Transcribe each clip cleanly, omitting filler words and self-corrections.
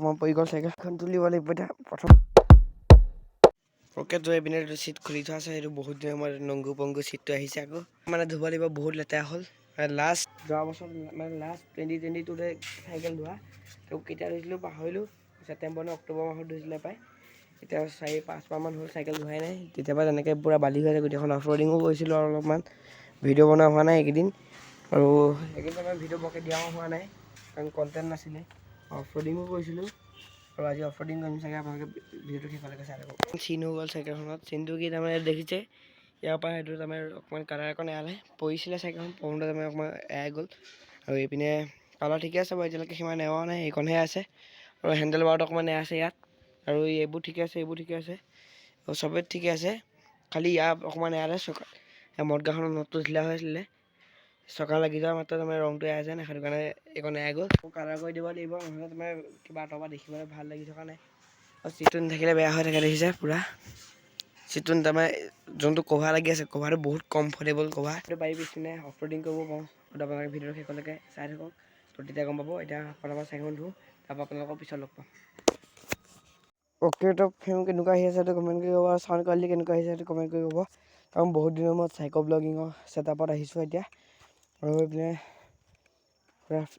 মই পৰি গ'ল চাইকেলখন তুলিব লাগিব এতিয়া প্ৰথম ওকে তো এইপিনে চিট খুলি থোৱা আছে সেইটো বহুত দিনৰ মূৰত নংগু পংগু চিটটো আহিছে আকৌ মানে ধুব লাগিব বহুত লেতেৰা হ'ল লাষ্ট যোৱা বছৰ মানে লাষ্ট 2022তে চাইকেল ধোৱা তো কেতিয়া ধুইছিলোঁ পাহৰিলোঁ ছেপ্টেম্বৰ নে অক্টোবৰ মাহত ধুইছিলে পায় এতিয়া 4-5 মাহমান হ'ল চাইকেল ধোৱাই নাই তেতিয়াবা তেনেকৈ পূৰা বালি হৈ আছে গোটেইখন অফ ৰ'ডিঙো কৰিছিলোঁ আৰু অলপমান ভিডিঅ' বনোৱা হোৱা নাই এইকেইদিন আৰু এইকেইদিন আমাৰ ভিডিঅ' বৰকৈ দিয়াও হোৱা নাই কাৰণ কণ্টেণ্ট নাছিলে অফ ৰ'ডিঙো কৰিছিলোঁ আৰু আজি অফ ৰ'ডিং কৰিম চাগে আপোনালোকে ভিডিঅ'টো শেষলৈকে চাই থাকক চিন হৈ গ'ল চাইকেলখনত চিনটো কি তাৰমানে দেখিছে ইয়াৰ পৰা সেইটো তাৰমানে অকণমান কালাৰ অকণ এৰালে পৰিছিলে চাইকেলখন পৰোঁতে তাৰমানে অকণমান এৰাই গ'ল আৰু এইপিনে কালাৰ ঠিকে আছে বাৰু এতিয়ালৈকে সিমান এৰাও নাই এইকণহে আছে আৰু হেণ্ডেল বাৰটো অকণমান এৰা আছে ইয়াত আৰু এইবোৰ ঠিকে আছে এইবোৰ ঠিকে আছে আৰু চবেই ঠিকে আছে খালি ইয়াৰ অকণমান এৰালে চকা মদগাখনৰ নটটো ঢিলা হৈ আছিলে চকা লাগি যোৱা মাত্ৰ তাৰমানে ৰংটো এৰাই যায় নাই সেইটো কাৰণে এইকণ এৰাই গ'ল কালাৰ কৰি দিব লাগিব নহ'লে তোমাৰ কিবা আঁতৰ পৰা দেখিবলৈ ভাল লাগি থকা নাই আৰু চিটটো নাথাকিলে বেয়া হৈ থাকে দেখিছে পূৰা চিটটো তাৰমানে যোনটো কভাৰ লাগি আছে কভাৰটো বহুত কমফৰ্টেবল কভাৰ সেইটো পাৰি পিছপিনে অফ ৰ'ডিং কৰিব পাৰোঁ আপোনালোকে ভিডিঅ'টো শেষলৈকে চাই থাকক তো তেতিয়া গম পাব এতিয়া আপোনালোকৰ চাইকেলখন ধোঁ তাৰপৰা আপোনালোকৰ পিছত লগ পাম অ'কে তো ফিল্ম কেনেকুৱা আহি আছে সেইটো কমেণ্ট কৰি ক'ব চাউণ্ড কোৱালিটি কেনেকুৱা আহিছে সেইটো কমেণ্ট কৰি ক'ব কাৰণ বহুত দিনৰ মূৰত চাইক' ব্লগিঙৰ ছেটআপত আহিছোঁ এতিয়া আৰু এইপিনে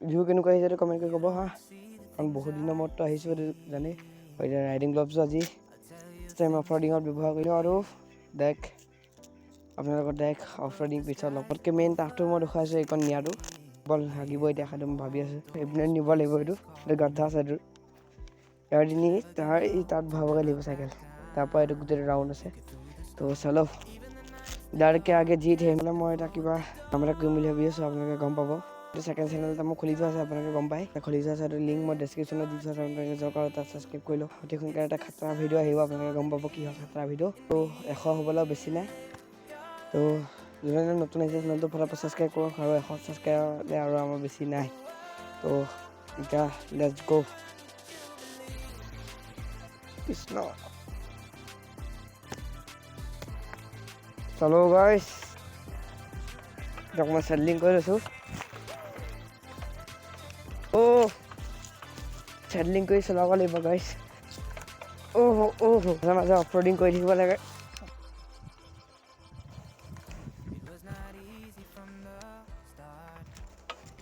ভিউ কেনেকুৱা আহিছে সেইটো কমেণ্ট কৰি ক'ব হা কাৰণ বহুত দিনৰ মূৰততো আহিছোঁ এইটো জানেই এতিয়া ৰাইডিং গ্লভছো আজি Xtreme অফ ৰ'ডিঙত ব্যৱহাৰ কৰিলোঁ আৰু ডেক আপোনালোকৰ ডেক অফ ৰ'ডিং পিছত লগতকৈ মেইন টাফটো মই দেখুৱাইছোঁ এইকণ নিয়াটো বল লাগিব এতিয়া সেইটো মই ভাবি আছোঁ এইপিনে নিব লাগিব এইটো গাদ্ধা আছে এইটো ইয়াৰ নি তাত ভৰাবগৈ লাগিব চাইকেল তাৰপৰা এইটো গোটেইটো ৰাউণ্ড আছে তো চলো ডাইৰেক্টকৈ আগে যি থে মানে মই এটা কিবা কাম এটা কৰিম বুলি ভাবি আছোঁ আপোনালোকে গম পাব এইটো ছেকেণ্ড চেনেল এটা মই খুলি থোৱা আছে আপোনালোকে গম পায় খুলি থোৱা আছে এইটো লিংক মই ডেছক্ৰিপশ্যনত দি থোৱা আছে আপোনালোকে যাওক আৰু তাত ছাবস্ক্ৰাইব কৰি লওক অতি সোনকালে এটা খাতৰা ভিডিঅ' আহিব আপোনালোকে গম পাব কি হয় খাতৰা ভিডিঅ' তো 100 হ'বলৈও বেছি নাই তো যোনে যোনে নতুন আহিছে চেনেলটো ফটাফট ছাবস্ক্ৰাইব কৰক আৰু 100 ছাবস্ক্ৰাইবাৰলৈ আৰু আমাৰ বেছি নাই তো এতিয়া লেটছ গ' কৃষ্ণ চলো গাইছ অকণমান চেডলিং কৰি লৈছোঁ চেডলিং কৰি চলাব লাগিব গাইছ মাজে মাজে অফ ৰ'ডিং কৰি থাকিব লাগে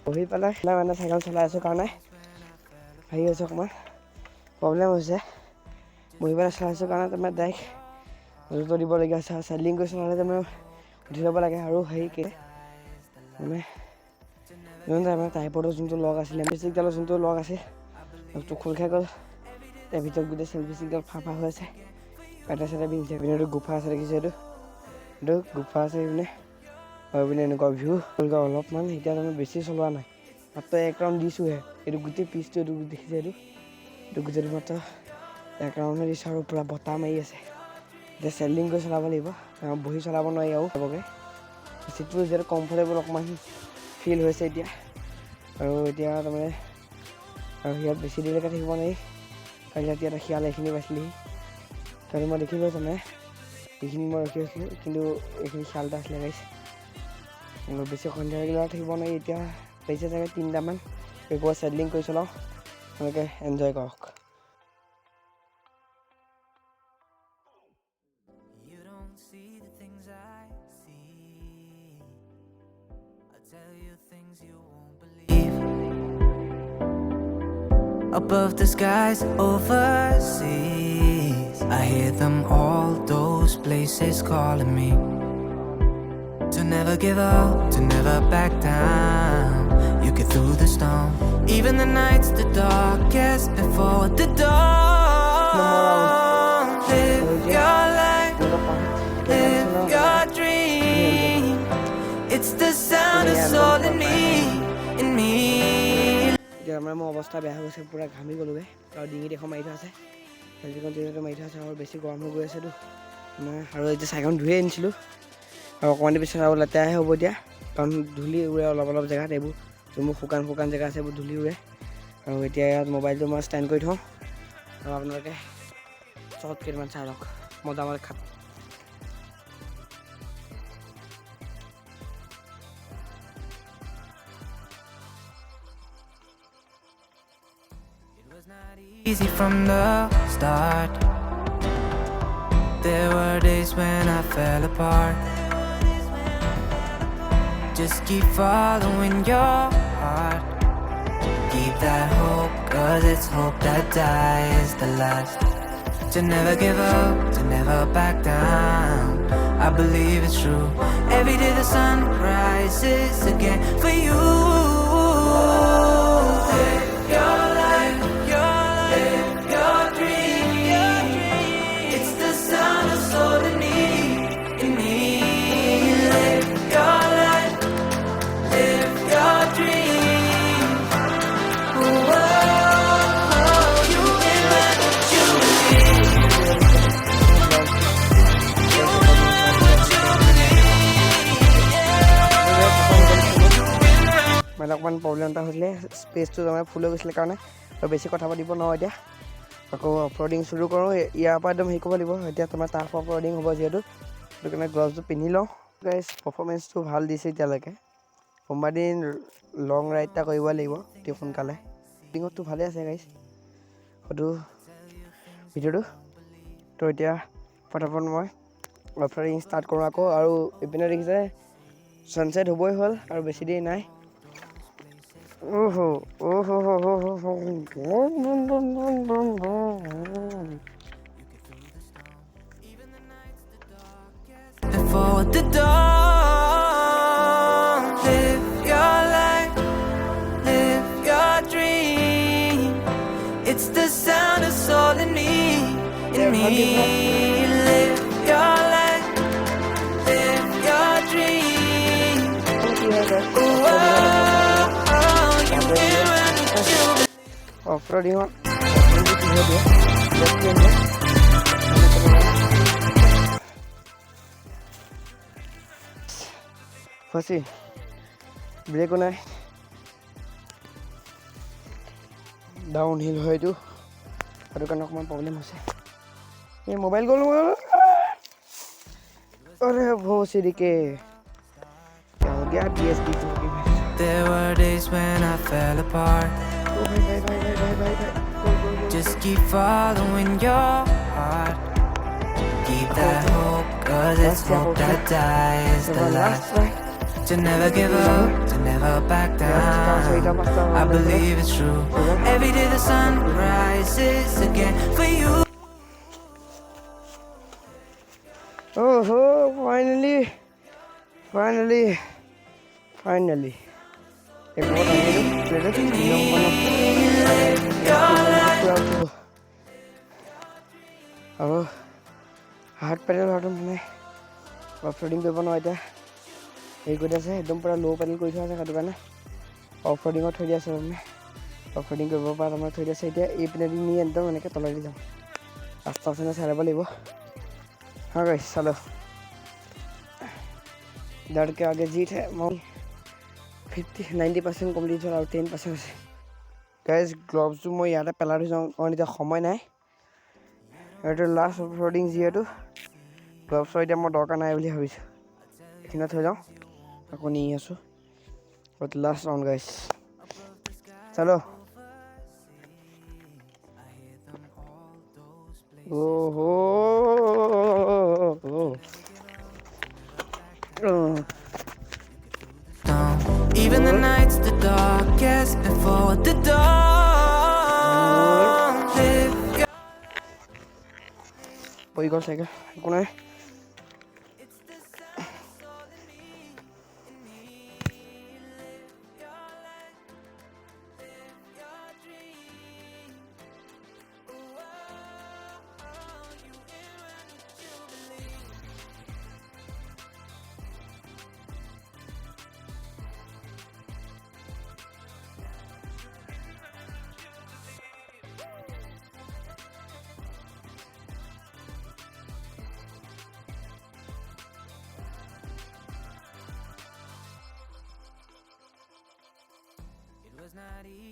বহি পেলাই মানে চাইকেল চলাই আছোঁ কাৰণে হেৰি হৈছে অকণমান প্ৰব্লেম হৈছে বহি পেলাই চলাইছোঁ কাৰণে তাৰমানে ডাইৰেক্ট জোৰটো দিবলগীয়া হৈছে চেডলিং কৰি চলালে তাৰমানে উঠি ল'ব লাগে আৰু হেৰি মানে যোনটো টাইপৰ যোনটো লগ আছিলে মিউজিকডালৰ যোনটো লগ আছে লগটো খোল খাই গ'ল তাৰ ভিতৰত গোটেই চেল্ফি ষ্টিকডাল ফাঁপা হৈ আছে পেটা চেটা পিন্ধিছে পিনে এইটো গোফা আছে দেখিছে এইটো গোফা আছে এইপিনে আৰু পিনে এনেকুৱা ভিউ অলপমান এতিয়া তাৰমানে বেছি চলোৱা নাই মাত্ৰ 1 ৰাউণ্ড দিছোঁহে এইটো গোটেই পিচটো এইটো দেখিছে এইটো গোটেইটো মাত্ৰ 1 ৰাউণ্ডহে দিছোঁ আৰু পূৰা বতাহ মাৰি আছে এতিয়া চেডলিং কৰি চলাব লাগিব বহি চলাব নোৱাৰি আৰু চাবগৈ চিটটো যিহেতু কমফৰ্টেবল অকণমান ফিল হৈছে এতিয়া আৰু এতিয়া তাৰমানে আৰু ইয়াত বেছি দেৰিলৈকে থাকিব নোৱাৰি কালি ৰাতি এটা শিয়াল এইখিনি পাইছিলেহি কালি মই দেখিলোঁ তাৰমানে এইখিনি মই ৰখি আছিলোঁ কিন্তু এইখিনি শিয়াল এটা আছিলে গাইছে বেছি সন্ধিয়া ৰেগুলাৰ থাকিব নোৱাৰি এতিয়া পাইছে চাগে 3টামান একবাৰ চেডলিং কৰি চলাওঁ আপোনালোকে এনজয় কৰক Above the skies, overseas, I hear them all, those places calling me to never give up, to never back down. You get through the storm, even the nights the darkest before the dawn. Live your life, live your dream. It's the sound of soul in me, in me. এতিয়া আমাৰ মোৰ অৱস্থা বেয়া হৈ গৈছে পূৰা ঘামি গ'লোগৈ আৰু ডিঙিত এখন মাৰি থোৱা আছে হেলমেটখন যিহেতু মাৰি থোৱা আছে আৰু বেছি গৰম হৈ গৈ আছেতো আৰু এতিয়া চাইকেলখন ধুয়ে আনিছিলোঁ আৰু অকণমান পিছত আৰু লেতেৰাহে হ'ব এতিয়া কাৰণ ধূলি উৰে অলপ অলপ জেগাত এইবোৰ যোনবোৰ শুকান জেগা আছে এইবোৰ ধূলি উৰে আৰু এতিয়া ইয়াত মোবাইলটো মই ষ্টেণ্ড কৰি থওঁ আৰু আপোনালোকে চৰ্ট কেইটামান চাই লওক মজা খাত Easy from the start. There were days when I fell apart. Just keep following your heart. Keep that hope, cause it's hope that dies the last. To never give up, to never back down. I believe it's true. Every day the sun rises again for you. Live your life, live your dream. It's the sound of soul in me, in me. Live your life, live your dream. Whoa, you can learn what you believe. You can learn what you মানে অকণমান problem এটা হৈছিলে, স্পেচটো তাৰমানে ফুল হৈ গৈছিলে কাৰণে আৰু বেছি কথা পাতিব নোৱাৰোঁ। এতিয়া আকৌ অফৰডিং চুৰু কৰোঁ। ইয়াৰ পৰা একদম হেৰি কৰিব লাগিব। এতিয়া তোমাৰ টাফ অফৰডিং হ'ব যিহেতু, সেইটো কাৰণে গ্লভছটো পিন্ধি লওঁ। গাইজ পাৰফৰ্মেঞ্চটো ভাল দিছে এতিয়ালৈকে। কোনোবা দিন লং ৰাইড এটা কৰিব লাগিব অতি সোনকালে। ডিঙতটো ভালে আছে গাইজ সেইটো ভিডিঅ'টো। তো এতিয়া ফটাফট মই অফৰডিং ষ্টাৰ্ট কৰোঁ আকৌ। আৰু ইপিনে দেখিছে ছানছেট হ'বই হ'ল আৰু বেছি দেৰি নাই। Before the dawn, live your life, live your dream. It's the sound of soul in me, in me. Live your life, live your dream. Oh, you can run what you believe. অফৰডিঙত ফচি ব্ৰেকো নাই, down hill হয় এইটো, সেইটো কাৰণে অকণমান problem হৈছে। এই mobile গ'ল अरे वो सिरिके क्या हो गया DSD को भी। There were days when I fell apart. ओ भाई Just keep following your heart. Keep that hope, cause it's hope that dies the last. To never give up, to never back down. I believe it's true. Every day the sun rises again for you. Oh, finally. एक बहुत আৰু heart pedal হোৱাটো মানে অফৰডিং কৰিব নোৱাৰোঁ। এতিয়া হেৰি কৰি আছে, একদম পূৰা ল' পেডেল কৰি থোৱা আছে, সেইটো কাৰণে অফৰডিঙত থৈ দিয়া আছে। মানে অফৰডিং কৰিব পৰা তাৰমানে থৈ দিয়া আছে। এতিয়া এই পিনেদি নি একদম এনেকৈ তলেদি যাম। ৰাস্তা আছে চাই ল'ব লাগিব। हाँ गाइस चलो दौड़ के आगे जीत है। मैं 90% कम्प्लीट हो और 10% আছে। গাইজ গ্লভছটো মই ইয়াতে পেলাই থৈ যাওঁ কাৰণ এতিয়া সময় নাই। এইটো লাষ্ট অফৰডিং যিহেতু গ্লভছৰ এতিয়া মই দৰকাৰ নাই বুলি ভাবিছোঁ। এইখিনিতে থৈ যাওঁ, আকৌ নি আছোঁ। লাষ্ট ৰাউণ্ড গাইজ চলো। Even the nights the darkest before the dawn. Live your Voy con seca. ¿Alguna vez? It was not easy.